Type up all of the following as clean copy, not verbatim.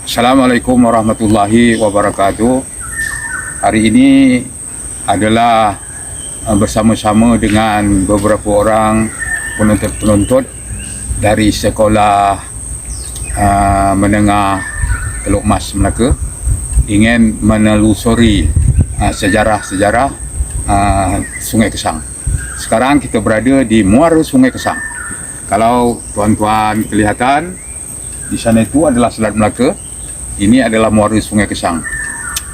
Assalamualaikum warahmatullahi wabarakatuh. Hari ini adalah bersama-sama dengan beberapa orang penuntut-penuntut dari sekolah menengah Teluk Mas Melaka ingin menelusuri sejarah-sejarah Sungai Kesang. Sekarang kita berada di muara Sungai Kesang. Kalau tuan-tuan kelihatan, di sana itu adalah Selat Melaka. Ini adalah muara Sungai Kesang.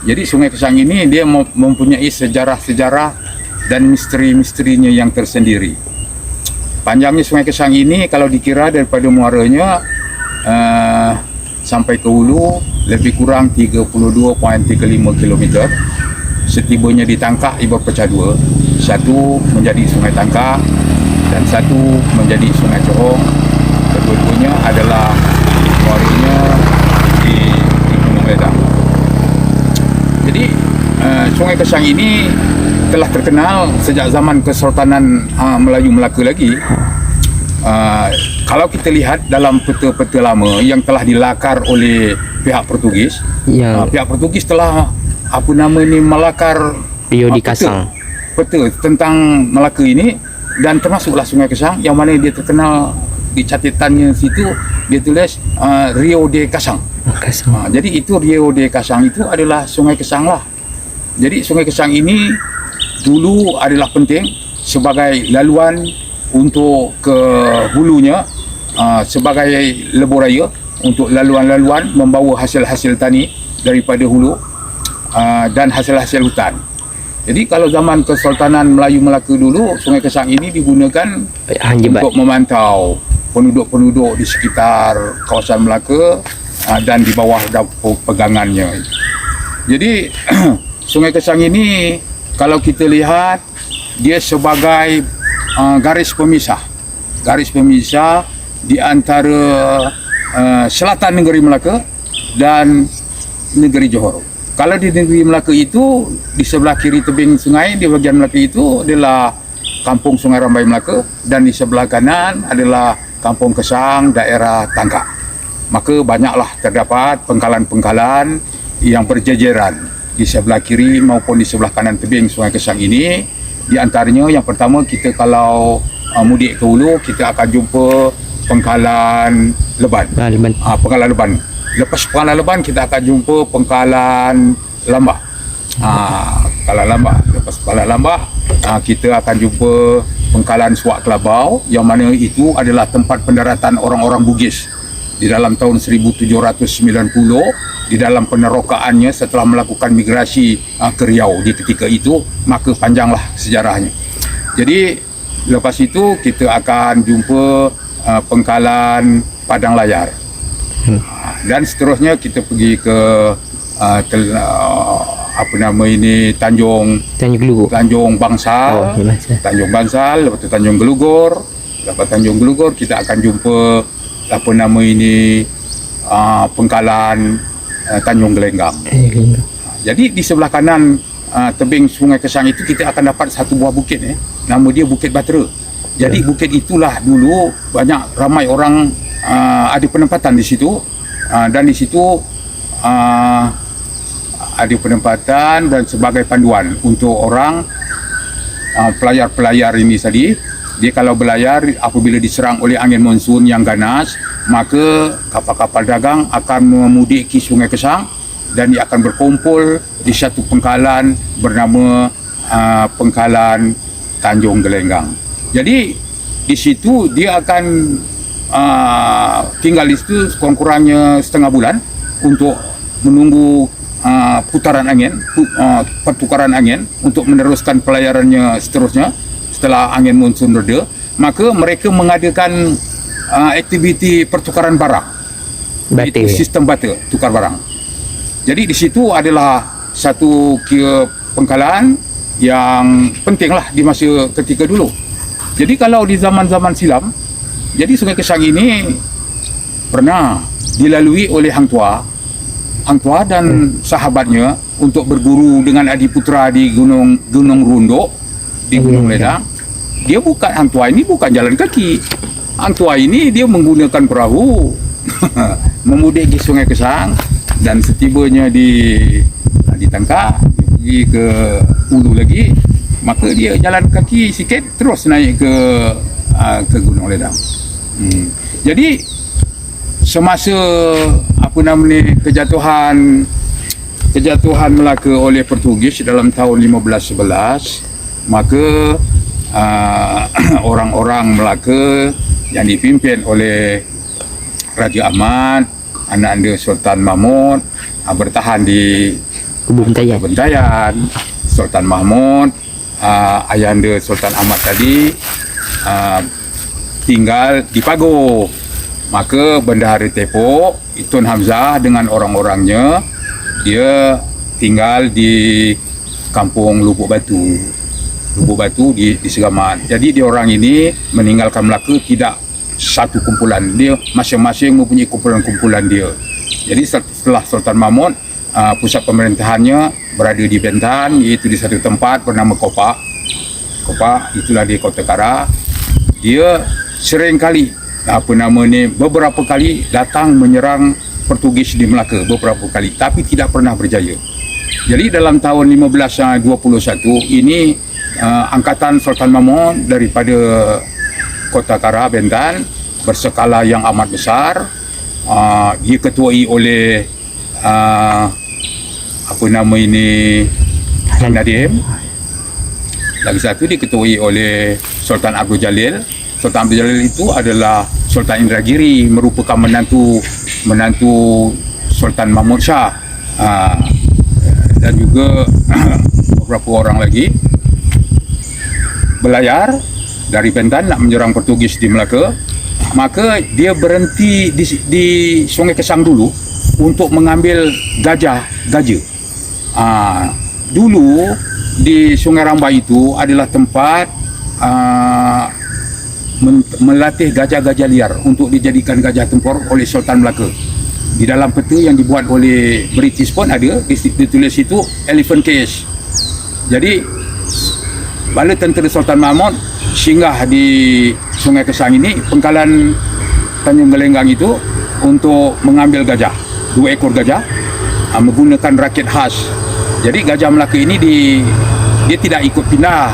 Jadi Sungai Kesang ini dia mempunyai sejarah-sejarah dan misteri-misterinya yang tersendiri. Panjangnya Sungai Kesang ini kalau dikira daripada muaranya sampai ke hulu lebih kurang 32.35 km. Setibanya di Tangkak ia berpecah dua. Satu menjadi Sungai Tangkak dan satu menjadi Sungai Johor. Kedua-duanya adalah muaranya di Gunung Ledang. Jadi Sungai Kesang ini telah terkenal sejak zaman Kesultanan Melayu Melaka lagi. Kalau kita lihat dalam peta-peta lama yang telah dilakar oleh pihak Portugis, pihak Portugis telah melakar Rio di Kasang, peta tentang Melaka ini, dan termasuklah Sungai Kesang yang mana dia terkenal. Di catatannya situ dia tulis Rio de Kasang. Jadi itu Rio de Kasang itu adalah Sungai Kesang lah. Jadi Sungai Kesang ini dulu adalah penting sebagai laluan untuk ke hulunya, sebagai lebuh raya untuk laluan-laluan membawa hasil-hasil tani daripada hulu dan hasil-hasil hutan. Jadi kalau zaman Kesultanan Melayu Melaka dulu, Sungai Kesang ini digunakan untuk memantau penduduk-penduduk di sekitar kawasan Melaka dan di bawah pegangannya. Jadi Sungai Kesang ini kalau kita lihat dia sebagai garis pemisah di antara selatan negeri Melaka dan negeri Johor. Kalau di negeri Melaka itu, di sebelah kiri tebing sungai di bagian Melaka itu adalah Kampung Sungai Rambai Melaka, dan di sebelah kanan adalah Kampung Kesang, daerah Tangkak. Maka banyaklah terdapat pengkalan-pengkalan yang berjejeran di sebelah kiri maupun di sebelah kanan tebing Sungai Kesang ini. Di antaranya yang pertama, kita kalau mudik ke hulu, kita akan jumpa pengkalan Leban. Pengkalan Leban. Lepas pengkalan Leban, kita akan jumpa pengkalan Lambah. Pengkalan Lambah. Lepas pengkalan Lambah, kita akan jumpa pengkalan Suak Kelabau, yang mana itu adalah tempat pendaratan orang-orang Bugis di dalam tahun 1790 di dalam penerokaannya setelah melakukan migrasi ke Riau di ketika itu. Maka panjanglah sejarahnya. Jadi lepas itu kita akan jumpa pengkalan Padang Layar, dan seterusnya kita pergi ke Tanjung Bangsal. Tanjung Bangsal, lepas tu Tanjung Gelugor. Lepas Tanjung Gelugor kita akan jumpa pengkalan Tanjung Gelenggang. Jadi di sebelah kanan tebing Sungai Kesang itu kita akan dapat satu buah bukit, nama dia Bukit Batera. Jadi bukit itulah dulu ramai orang ada penempatan di situ, dan di situ ada penempatan dan sebagai panduan untuk orang pelayar-pelayar ini tadi. Dia kalau berlayar apabila diserang oleh angin monsun yang ganas, maka kapal-kapal dagang akan memudiki Sungai Kesang dan dia akan berkumpul di satu pengkalan bernama pengkalan Tanjung Gelenggang. Jadi di situ dia akan tinggal di situ kurang-kurangnya setengah bulan untuk menunggu pertukaran angin untuk meneruskan pelayarannya seterusnya. Setelah angin monsun reda, maka mereka mengadakan aktiviti pertukaran barang. Itu sistem barter, tukar barang. Jadi di situ adalah satu pengkalan yang pentinglah di masa ketika dulu. Jadi kalau di zaman-zaman silam, jadi Sungai Kesang ini pernah dilalui oleh Hang Tuah dan sahabatnya untuk berguru dengan Adiputra di Gunung Runduk, di Gunung Ledang. Dia bukan, Hang Tuah ini bukan jalan kaki. Hang Tuah ini dia menggunakan perahu memudik di Sungai Kesang, dan setibanya di Tangkak, dia pergi ke hulu lagi, maka dia jalan kaki sikit terus naik ke Gunung Ledang. Jadi semasa kejatuhan Melaka oleh Portugis dalam tahun 1511, maka orang-orang Melaka yang dipimpin oleh Raja Ahmad, anak anda Sultan Mahmud, bertahan di Bentayan. Sultan Mahmud, ayahanda Sultan Ahmad tadi tinggal di Pagoh. Maka Bendahara Tepok, Tun Hamzah dengan orang-orangnya, dia tinggal di kampung Lubuk Batu di Segamat. Jadi dia orang ini meninggalkan Melaka tidak satu kumpulan, dia masing-masing mempunyai kumpulan-kumpulan dia. Jadi setelah Sultan Mahmud, pusat pemerintahannya berada di Bentan, iaitu di satu tempat bernama Kopak, itulah di Kota Kara. Dia sering kali beberapa kali datang menyerang Portugis di Melaka, beberapa kali, tapi tidak pernah berjaya. Jadi dalam tahun 1521 ini angkatan Sultan Mahmud daripada Kota Kara, Bentan, berskala yang amat besar, diketuai oleh Hang Nadim. Lagi satu diketuai oleh Sultan Abdul Jalil. Sultan Abdul Jalil itu adalah Sultan Indragiri, merupakan menantu Sultan Mahmud Shah, dan juga beberapa orang lagi berlayar dari Bentan nak menyerang Portugis di Melaka. Maka dia berhenti di Sungai Kesang dulu untuk mengambil gajah. Dulu di Sungai Rambai itu adalah tempat melatih gajah-gajah liar untuk dijadikan gajah tempur oleh Sultan Melaka. Di dalam peta yang dibuat oleh British pun ada ditulis itu Elephant Cage. Jadi bala tentera Sultan Mahmud singgah di Sungai Kesang ini, pangkalan Tanjung Gelenggang itu, untuk mengambil gajah, 2 ekor gajah, menggunakan rakit khas. Jadi gajah Melaka ini dia tidak ikut pindah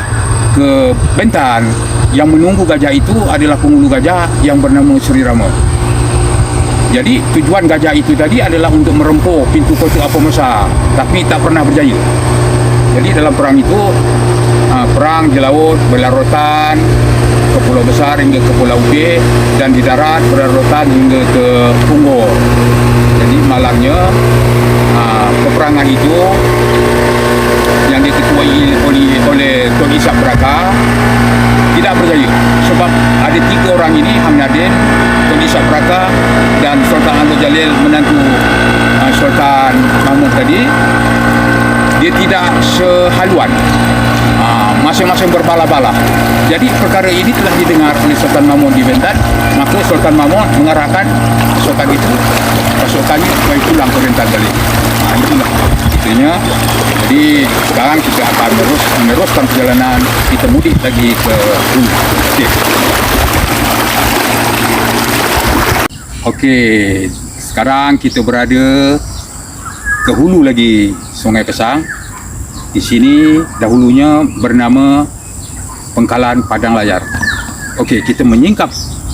ke Bentan. Yang menunggu gajah itu adalah penghulu gajah yang bernama Sri Rama. Jadi tujuan gajah itu tadi adalah untuk merempuh pintu Kota Apa Masa, tapi tak pernah berjaya. Jadi dalam perang itu, perang di laut berlarutan ke Pulau Besar hingga ke Pulau Ubin, dan di darat berlarutan hingga ke Punggol. Jadi malangnya peperangan itu yang diketuai oleh Tun Ishak Braka tidak berjaya, sebab ada 3 orang ini, Hang Nadim, Tun Ishak Braka, dan Sultan Abdul Jalil, menantu Sultan Mahmud tadi, dia tidak sehaluan, masing-masing berbala-bala. Jadi perkara ini telah didengar oleh Sultan Mahmud di Bentan, maka Sultan Mahmud mengarahkan pasukannya supaya pulang ke Bentan balik. Itulah itunya. Jadi sekarang kita akan meneruskan perjalanan kita mudik lagi ke hulu. Okey, sekarang kita berada ke hulu lagi Sungai Kesang. Di sini dahulunya bernama Pangkalan Padang Layar. Okey, kita menyingkap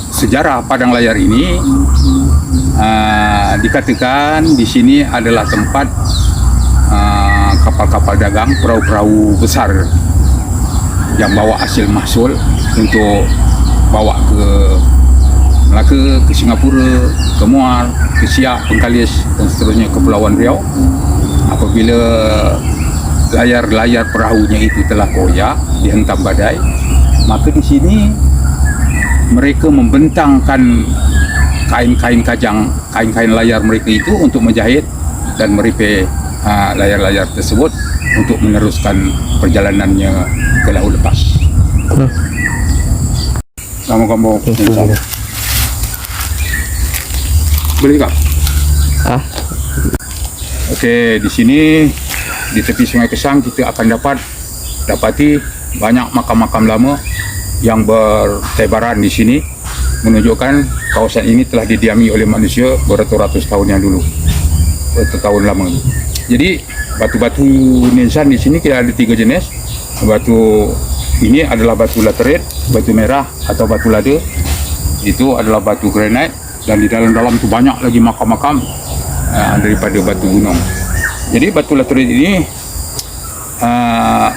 sejarah Padang Layar ini. Dikatakan di sini adalah tempat kapal-kapal dagang, perahu-perahu besar yang bawa hasil mahsul untuk bawa ke Melaka, ke Singapura, ke Muar, ke Siak, Bengkalis dan seterusnya ke Kepulauan Riau. Apabila layar-layar perahunya itu telah koyak, dihentam badai, maka di sini mereka membentangkan kain-kain kajang, kain-kain layar mereka itu untuk menjahit dan meripih layar-layar tersebut untuk meneruskan perjalanannya ke laut lepas. sama kampung Niansan. Boleh kak? Oke, di sini di tepi Sungai Kesang kita akan dapati banyak makam-makam lama yang bertebaran di sini, menunjukkan kawasan ini telah didiami oleh manusia beratus-ratus tahun yang dulu, tahun lama. Jadi batu-batu niansan di sini kita ada 3 jenis. Batu ini adalah batu laterit, batu merah atau batu lada. Itu adalah batu granit, dan di dalam-dalam itu banyak lagi makam-makam daripada batu gunung. Jadi batu laterit ini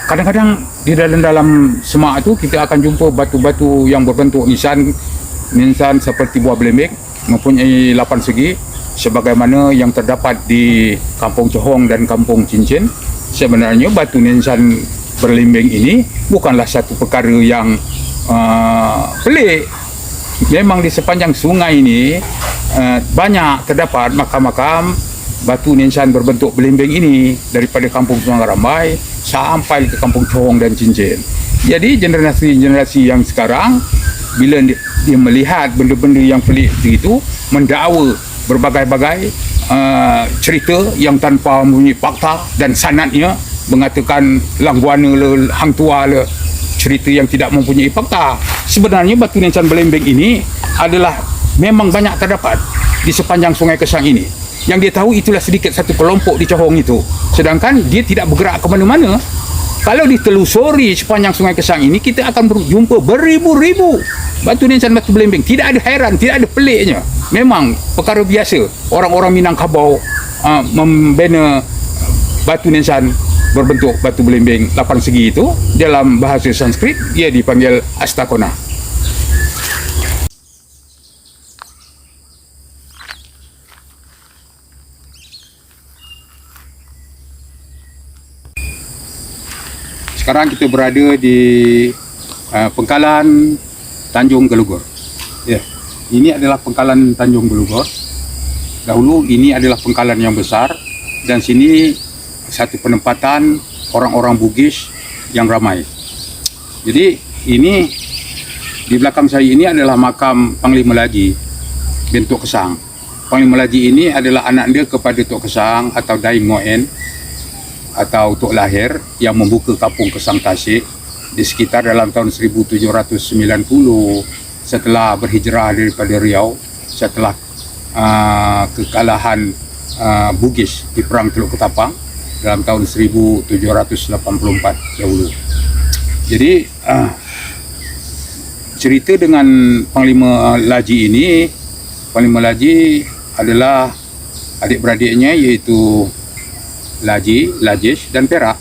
kadang-kadang di dalam semak itu kita akan jumpa batu-batu yang berbentuk niansan seperti buah belembek, mempunyai 8 segi, sebagaimana yang terdapat di Kampung Johong dan Kampung Cincin. Sebenarnya batu niansan berlembeng ini bukanlah satu perkara yang pelik. Memang di sepanjang sungai ini banyak terdapat makam-makam batu niansan berbentuk belembeng ini, daripada Kampung Sungai Rambai sampai ke Kampung Johong dan Cincin. Jadi generasi yang sekarang bila dia melihat benda-benda yang pelik itu, mendakwa berbagai-bagai cerita yang tanpa mempunyai fakta dan sanadnya, mengatakan lang buana le, hang tua le, cerita yang tidak mempunyai fakta. Sebenarnya batu niansan belembeng ini adalah memang banyak terdapat di sepanjang Sungai Kesang ini. Yang dia tahu itulah sedikit satu kelompok di Johong itu, sedangkan dia tidak bergerak ke mana-mana. Kalau ditelusuri sepanjang Sungai Kesang ini, kita akan berjumpa beribu-ribu batu niansan batu belembeng. Tidak ada heran, tidak ada peliknya. Memang perkara biasa orang-orang Minangkabau membina batu niansan berbentuk batu belembeng 8 segi itu. Dalam bahasa Sanskrit ia dipanggil Astakona. Sekarang kita berada di pengkalan Tanjung Gelugor. Ya, ini adalah pengkalan Tanjung Gelugor. Dahulu ini adalah pengkalan yang besar, dan sini satu penempatan orang-orang Bugis yang ramai. Jadi ini di belakang saya ini adalah makam Panglima Laji bin Tok Kesang. Panglima Laji ini adalah anak dia kepada Tok Kesang atau Daim Moen atau Tok Lahir yang membuka Kampung Kesang Tasik di sekitar dalam tahun 1790 setelah berhijrah daripada Riau setelah kekalahan Bugis di Perang Teluk Ketapang dalam tahun 1784 dahulu. Jadi cerita dengan Panglima Laji ini, Panglima Laji adalah adik-beradiknya iaitu Laji, Lajis dan Perak.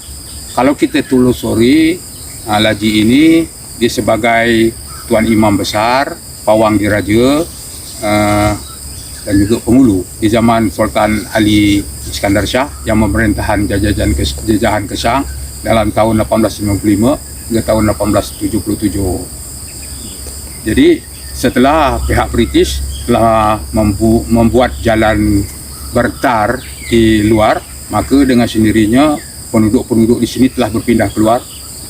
Kalau kita telusuri, Laji ini dia sebagai Tuan Imam Besar, Pawang Diraja dan juga Pengulu di zaman Sultan Ali Iskandar Shah yang memerintahkan jajahan Kesang dalam tahun 1855 hingga tahun 1877. Jadi setelah pihak British telah membuat jalan bertar di luar, maka dengan sendirinya penduduk-penduduk di sini telah berpindah keluar.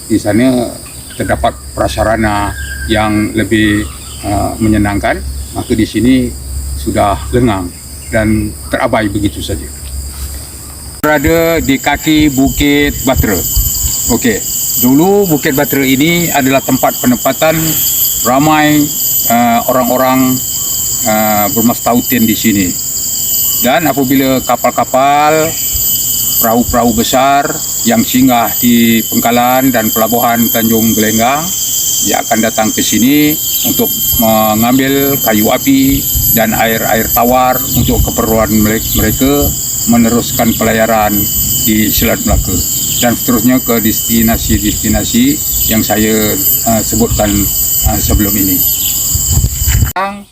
Di sana terdapat prasarana yang lebih menyenangkan, maka di sini sudah lengang dan terabai begitu saja. Berada di kaki Bukit Batera. Okey, dulu Bukit Batera ini adalah tempat penempatan ramai orang-orang bermastautin di sini. Dan apabila kapal-kapal, perahu-perahu besar yang singgah di pengkalan dan pelabuhan Tanjung Gelenggang, dia akan datang ke sini untuk mengambil kayu api dan air-air tawar untuk keperluan mereka meneruskan pelayaran di Selat Melaka dan seterusnya ke destinasi-destinasi yang saya sebutkan sebelum ini. Sekarang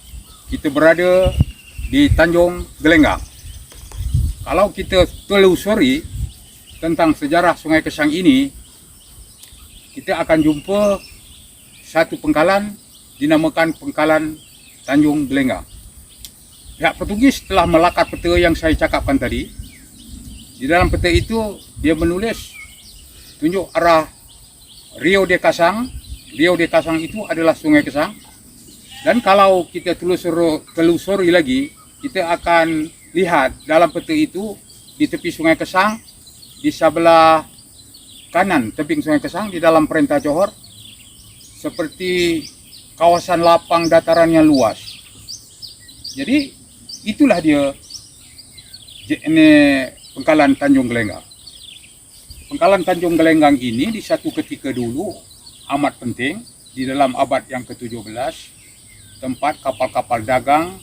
kita berada di Tanjung Gelenggang. Kalau kita telusuri tentang sejarah Sungai Kesang ini, kita akan jumpa satu pengkalan dinamakan Pengkalan Tanjung Gelenggang. Pihak Portugis telah melakat peta yang saya cakapkan tadi. Di dalam peta itu dia menulis tunjuk arah Rio de Kasang. Rio de Kasang itu adalah Sungai Kesang. Dan kalau kita telusuri lagi, kita akan lihat dalam peta itu di tepi Sungai Kesang, di sebelah kanan tebing Sungai Kesang di dalam Perintah Johor, seperti kawasan lapang dataran yang luas. Jadi itulah dia ini Pangkalan Tanjung Gelenggang. Pangkalan Tanjung Gelenggang ini di satu ketika dulu amat penting di dalam abad yang ke-17, tempat kapal-kapal dagang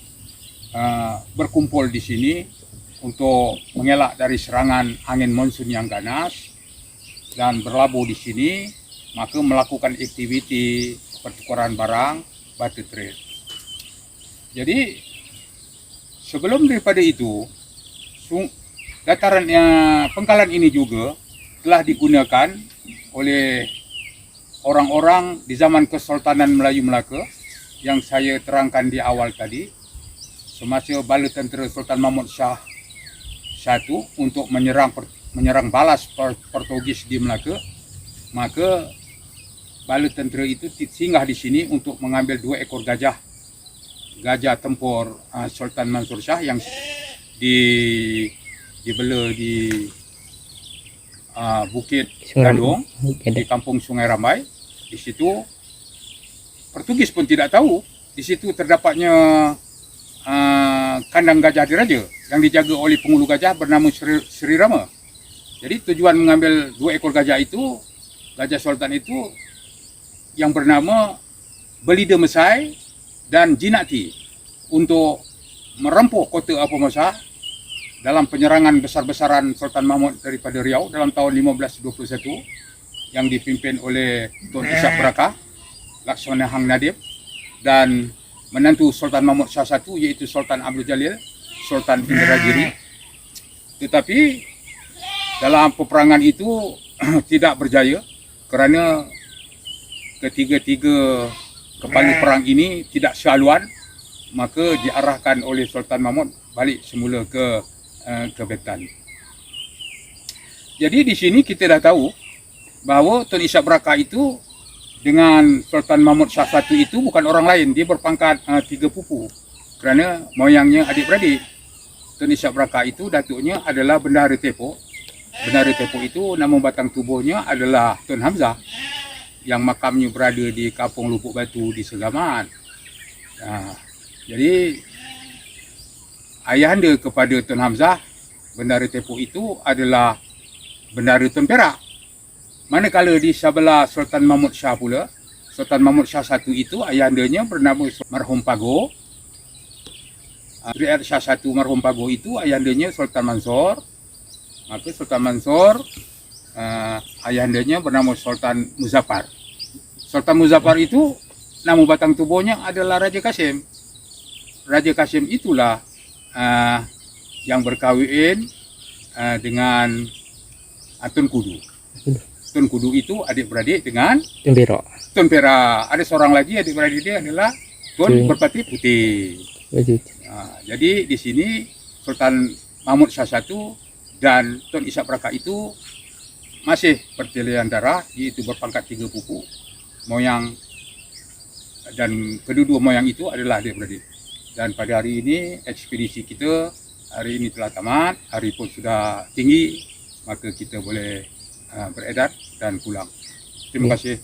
berkumpul di sini untuk mengelak dari serangan angin monsun yang ganas dan berlabuh di sini, maka melakukan aktiviti pertukaran barang, barter trade. Jadi sebelum daripada itu, pangkalan ini juga telah digunakan oleh orang-orang di zaman Kesultanan Melayu Melaka yang saya terangkan di awal tadi, semasa bala tentera Sultan Mahmud Shah I untuk menyerang balas Portugis di Melaka, maka bala tentera itu singgah di sini untuk mengambil 2 ekor gajah tempur Sultan Mansur Shah yang dibela di Bukit Gandung di kampung Sungai Rambai. Di situ Portugis pun tidak tahu di situ terdapatnya kandang gajah diraja yang dijaga oleh penghulu gajah bernama Sri Rama. Jadi tujuan mengambil 2 ekor gajah itu, gajah sultan itu yang bernama Belida Mesai dan Jinati, untuk merempuh kota Apa Masa dalam penyerangan besar-besaran Sultan Mahmud daripada Riau dalam tahun 1521 yang dipimpin oleh Tun Ishak Brakah, Laksmana Hang Nadib, dan menantu Sultan Mahmud Shah I iaitu Sultan Abdul Jalil, Sultan Indragiri. Tetapi dalam peperangan itu tidak berjaya kerana ketiga-tiga kepala perang ini tidak sehaluan, maka diarahkan oleh Sultan Mahmud balik semula ke Betan. Jadi di sini kita dah tahu bahawa Tun Ishak Brakah itu dengan Sultan Mahmud Shah I itu bukan orang lain, dia berpangkat 3 pupu kerana moyangnya adik-beradik. Tun Ishak Brakah itu datuknya adalah Bendahara Tepo. Bendahara Tepo itu nama batang tubuhnya adalah Tun Hamzah yang makamnya berada di Kampung Lubuk Batu di Segamat. Jadi ayahanda kepada Tun Hamzah, Bendahara Tepo itu adalah Bendahara Tun Perak. Manakala di sebelah Sultan Mahmud Shah pula, Sultan Mahmud Shah I itu ayahandanya bernama Marhum Pago. Riat Shah I Marhum Pago itu ayahandanya Sultan Mansur. Maka Sultan Mansur ayahandanya bernama Sultan Muzaffar. Sultan Muzaffar itu nama batang tubuhnya adalah Raja Kasim. Raja Kasim itulah yang berkahwin dengan Tun Kudu. Tun Kudu itu adik-beradik dengan Tun Perak. Ada seorang lagi adik-beradik dia adalah Tun Berpati Putih. Jadi di sini Sultan Mahmud Shah I dan Tun Ishak Brakah itu masih pertalian darah, iaitu berpangkat 3 pupu moyang, dan kedua-dua moyang itu adalah adik-beradik. Dan pada hari ini ekspedisi kita hari ini telah tamat, hari pun sudah tinggi, maka kita boleh beredar dan pulang. Terima kasih.